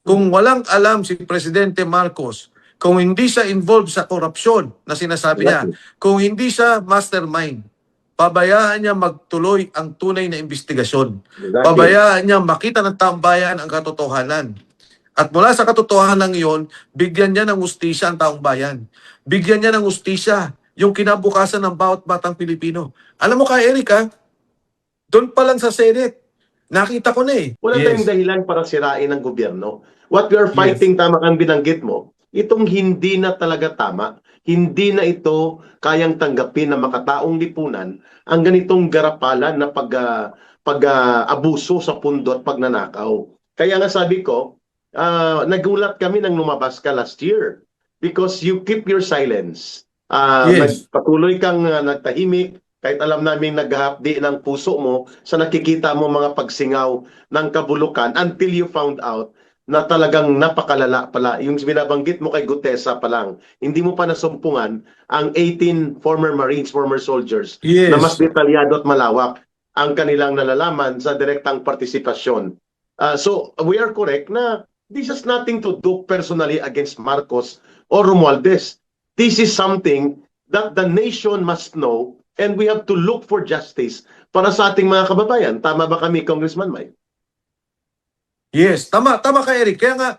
Kung walang alam si Presidente Marcos, kung hindi siya involved sa korupsyon na sinasabi niya, kung hindi siya mastermind, pabayaan niya magtuloy ang tunay na investigasyon. Pabayaan niya makita ng taong bayan ang katotohanan. At mula sa katotohanan iyon, bigyan niya ng ustisya ang taong bayan. Bigyan niya ng ustisya yung kinabukasan ng bawat batang Pilipino. Alam mo ka, Eric, doon pa lang sa Senate, nakita ko na eh. Wala tayong dahilan para sirain ang gobyerno. What we are fighting, tama kang binanggit mo, itong hindi na talaga tama, hindi na ito kayang tanggapin ng makataong lipunan ang ganitong garapalan na pag-abuso sa pundo at pagnanakaw. Kaya nga sabi ko, nagulat kami nang lumabas ka last year because you keep your silence. Nagpatuloy kang nagtahimik kahit alam namin naghahapdi ng puso mo sa nakikita mo mga pagsingaw ng kabulukan until you found out na talagang napakalala pala. Yung binabanggit mo kay Gutesa pa lang, hindi mo pa nasumpungan ang 18 former Marines, former soldiers na mas detalyado at malawak ang kanilang nalalaman sa direktang partisipasyon. So we are correct na this has nothing to do personally against Marcos or Romualdez. This is something that the nation must know and we have to look for justice para sa ating mga kababayan. Tama ba kami, Congressman Mike? Yes, tama ka Eric. Kaya nga,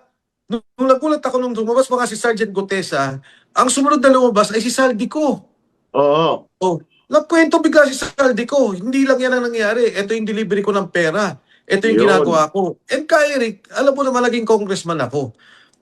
nung nagulat ako nung lumabas mga si Sergeant Gutesa, ang sumunod na lumabas ay si Saldico. Oo. Nagkwento bigla si Saldico. Hindi lang yan ang nangyari. Ito yung delivery ko ng pera. Ito yung ginagawa ko. And ka Eric, alam mo naman naging congressman ako.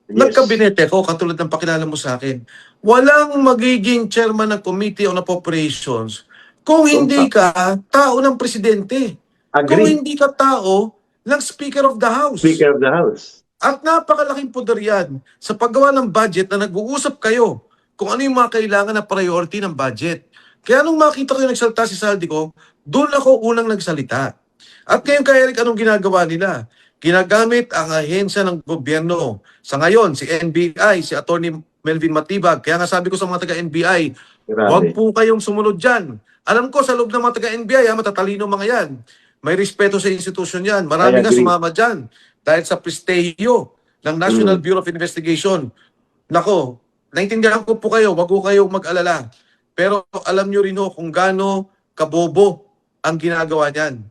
Nagkabinete ko, katulad ng pakilala mo sa akin. Walang magiging chairman ng Committee on Appropriations kung hindi ka tao ng presidente. Kung hindi ka tao ng Speaker of the House. Speaker of the House. At napakalaking poder yan sa paggawa ng budget na nag-uusap kayo kung ano yung mga kailangan na priority ng budget. Kaya nung makita ko yung nagsalita si Saldico, doon ako unang nagsalita. At ngayon kay Eric, anong ginagawa nila? Ginagamit ang ahensya ng gobyerno. Sa ngayon, si NBI, si Attorney Melvin Matibag. Kaya nga sabi ko sa mga taga-NBI, huwag po kayong sumunod dyan. Alam ko sa loob ng mga taga-NBI, matatalino mga yan. May respeto sa institusyon yan. Marami nga sumama dyan. Dahil sa prestihyo ng National Bureau of Investigation. Nako, naintindihan ko po kayo, wag po kayong mag-alala. Pero alam nyo rin kung gaano kabobo ang ginagawa niyan.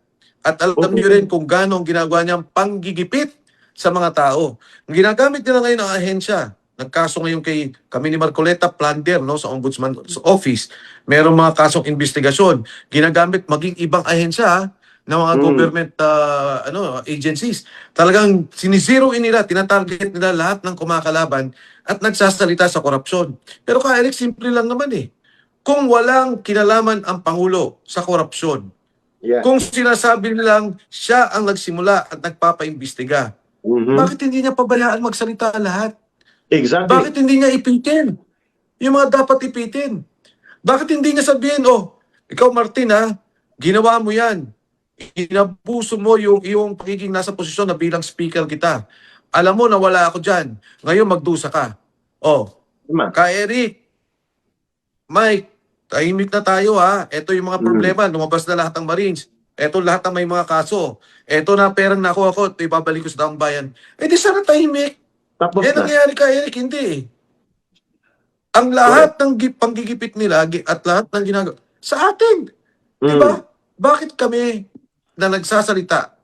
At alam nyo rin kung gaano ang ginagawa niyang panggigipit sa mga tao. Ang ginagamit nila ngayon ang ahensya. Nagkaso ngayon kami ni Marcoleta Plander sa Ombudsman's Office. Merong mga kasong investigasyon. Ginagamit maging ibang ahensya ng mga government agencies. Talagang sinizero nila, tinatarget nila lahat ng kumakalaban at nagsasalita sa korupsyon. Pero Eric, simple lang naman Kung walang kinalaman ang Pangulo sa korupsyon, kung sinasabi nilang siya ang nagsimula at nagpapaimbestiga, bakit hindi niya pabayaan magsalita lahat? Exactly. Bakit hindi niya ipitin yung mga dapat ipitin? Bakit hindi niya sabihin, ikaw Martin ginawa mo yan. Inabuso mo yung iyong pagiging nasa posisyon na bilang speaker kita. Alam mo na wala ako dyan. Ngayon magdusa ka. Ka Eric, Mike, tahimik na tayo Ito yung mga problema. Lumabas na lahat ng Marines. Ito lahat ng may mga kaso. Ito na perang nakuha ko at ibabalik ko sa taong bayan. Di sana tahimik. Tapos nangyayari ka Eric, hindi. Ang lahat ng panggigipit nila at lahat ng ginagawa sa atin. Diba? Bakit kami na nagsasalita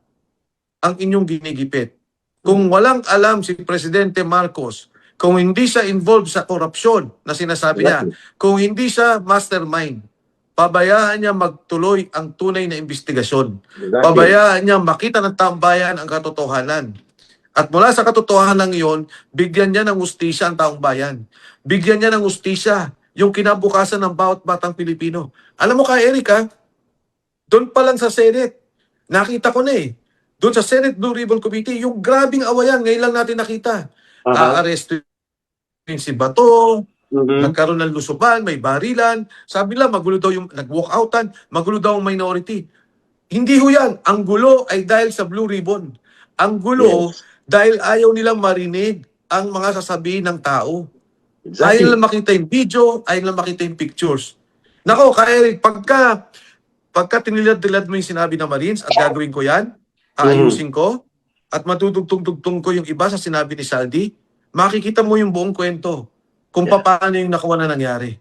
ang inyong ginigipit? Kung walang alam si Presidente Marcos, kung hindi siya involved sa korupsyon na sinasabi niya, kung hindi siya mastermind, pabayaan niya magtuloy ang tunay na investigasyon. Pabayaan niya makita ng taong bayan ang katotohanan. At mula sa katotohanan iyon, bigyan niya ng ustisya ang taong bayan. Bigyan niya ng ustisya yung kinabukasan ng bawat batang Pilipino. Alam mo ka, Eric, doon pa lang sa Senate, nakita ko na doon sa Senate Blue Ribbon Committee, yung grabing awayan, ngayon lang natin nakita. Aaresto si Bato, nagkaroon ng lusuban, may barilan. Sabi nila, magulo daw yung nag-walkoutan, magulo daw ang minority. Hindi ho yan. Ang gulo ay dahil sa Blue Ribbon. Ang gulo dahil ayaw nilang marinig ang mga sasabihin ng tao. Ayaw nilang makita yung video, ayaw nilang makita yung pictures. Nako, Eric, pagka tinilad-tilad mo yung sinabi ng Marines at gagawin ko yan, aayusin ko, at matutugtog-tugtong ko yung iba sa sinabi ni Saldi, makikita mo yung buong kwento kung Yeah. paano yung nakuha na nangyari.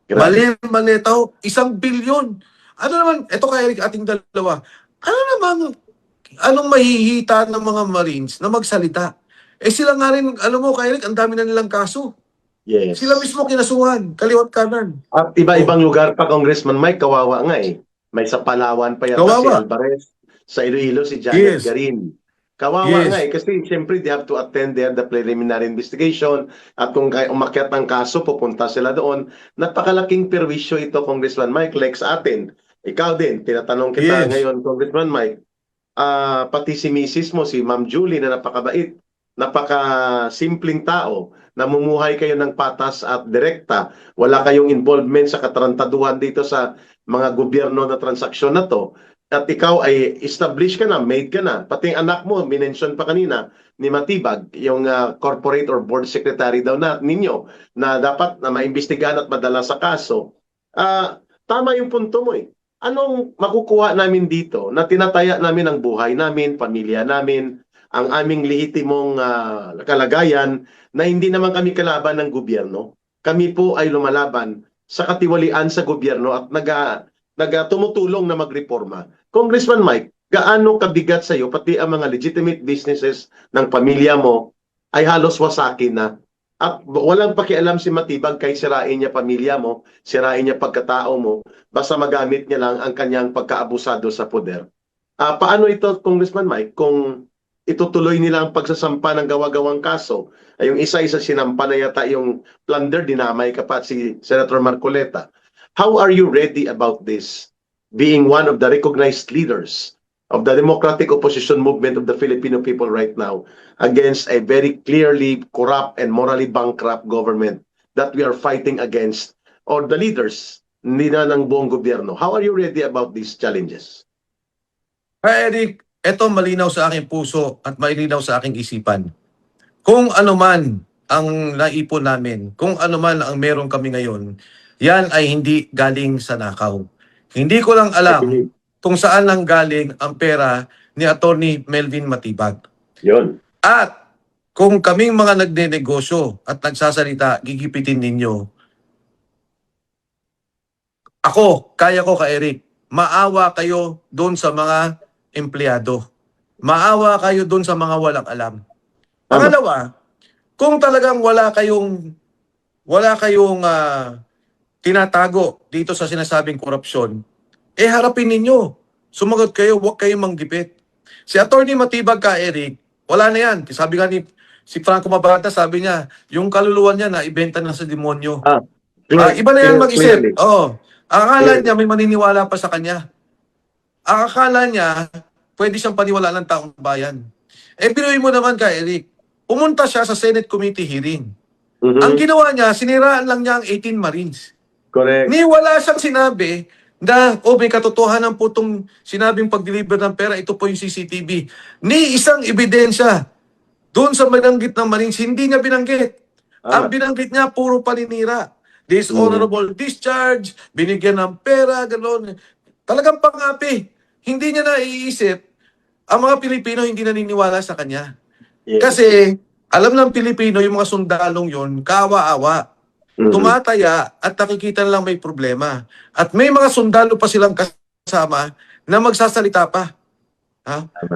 Grabe. Mali tao, 1 bilyon. Ano naman, eto kay Eric, ating dalawa, ano naman, anong mahihita ng mga Marines na magsalita? Eh sila nga rin, alam mo kay Eric, ang dami na nilang kaso. Yes. Sila mismo kinasuhan, kaliwat kanan. At iba-ibang lugar pa, Congressman Mike, kawawa nga eh. May sa Palawan pa yata si Kawawa. Alvarez, sa Iloilo si Janet Yes. Garin. Kawawa Yes. nga eh, kasi siyempre they have to attend there the preliminary investigation at kung umakyat ang kaso, pupunta sila doon. Napakalaking perwisyo ito, Congressman Mike, like sa atin. Ikaw din, tinatanong kita Yes. ngayon, Congressman Mike, pati si Mrs. mo, si Ma'am Julie na napakabait, napaka-simpleng tao, namumuhay kayo ng patas at direkta, wala kayong involvement sa katarantaduhan dito sa mga gobyerno na transaksyon na to, at ikaw ay established ka na, made ka na, pati ang anak mo, minention pa kanina ni Matibag, yung corporate or board secretary daw na ninyo, na dapat na maimbestigahan at madala sa kaso. Tama yung punto mo eh. Anong makukuha namin dito na tinataya namin ang buhay namin, pamilya namin, ang aming lehitimong kalagayan na hindi naman kami kalaban ng gobyerno. Kami po ay lumalaban sa katiwalian sa gobyerno at tumutulong na magreforma. Congressman Mike, gaano kabigat sa iyo pati ang mga legitimate businesses ng pamilya mo ay halos wasakin na at walang pakialam si Matibag kay sirain niya pamilya mo, sirain niya pagkatao mo, basta magamit niya lang ang kanyang pagkaabusado sa poder. Paano ito, Congressman Mike, kung itutuloy nila ang pagsasampa ng gawa-gawang kaso? Ay, yung isa-isa sinampa na yata yung plunder, dinamay ka pa si Senator Marcoleta. How are you ready about this, being one of the recognized leaders of the democratic opposition movement of the Filipino people right now against a very clearly corrupt and morally bankrupt government that we are fighting against, or the leaders nila ng buong gobyerno? How are you ready about these challenges? Kaya Eric, eto malinaw sa aking puso at malinaw sa aking isipan. Kung ano man ang naipon namin, kung ano man ang meron kami ngayon, yan ay hindi galing sa nakaw. Hindi ko lang alam kung saan nang galing ang pera ni Attorney Melvin Matibag. Yun. At kung kaming mga nagnenegosyo at nagsasalita, gigipitin ninyo. Ako, kaya ko ka Eric, maawa kayo doon sa mga empleyado. Maawa kayo doon sa mga walang alam. Pangalawa, kung talagang wala kayong tinatago dito sa sinasabing korupsyon, harapin ninyo. Sumagot kayo, huwag kayong manggipit. Si Attorney Matibag ka, Eric, wala na yan. Sabi nga ni si Franco Mabata, sabi niya, yung kaluluwa niya na ibenta na sa demonyo. Iba na yan mag-isip. Oo. Akala niya may maniniwala pa sa kanya. Akala niya, pwede siyang paniwala ng taong bayan. Pinuwi mo naman ka, Eric. Pumunta siya sa Senate Committee hearing. Ang ginawa niya, siniraan lang niya ang 18 Marines. Correct. Ni wala siyang sinabi na, may katotohanan po itong sinabing pag-deliver ng pera, ito po yung CCTV. Ni isang ebidensya doon sa binanggit ng Marines, hindi niya binanggit. Ang binanggit niya, puro paninira. Dishonorable discharge, binigyan ng pera, gano'n. Talagang pangapi. Hindi niya naiisip, ang mga Pilipino hindi naniniwala sa kanya. Yes. Kasi, alam ng Pilipino, yung mga sundalong yon kawa-awa. Tumataya at nakikita lang may problema. At may mga sundalo pa silang kasama na magsasalita pa.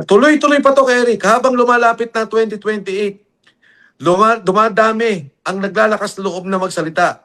Tuloy-tuloy pa to, Eric. Habang lumalapit na 2028, dumadami ang naglalakas loob na magsalita.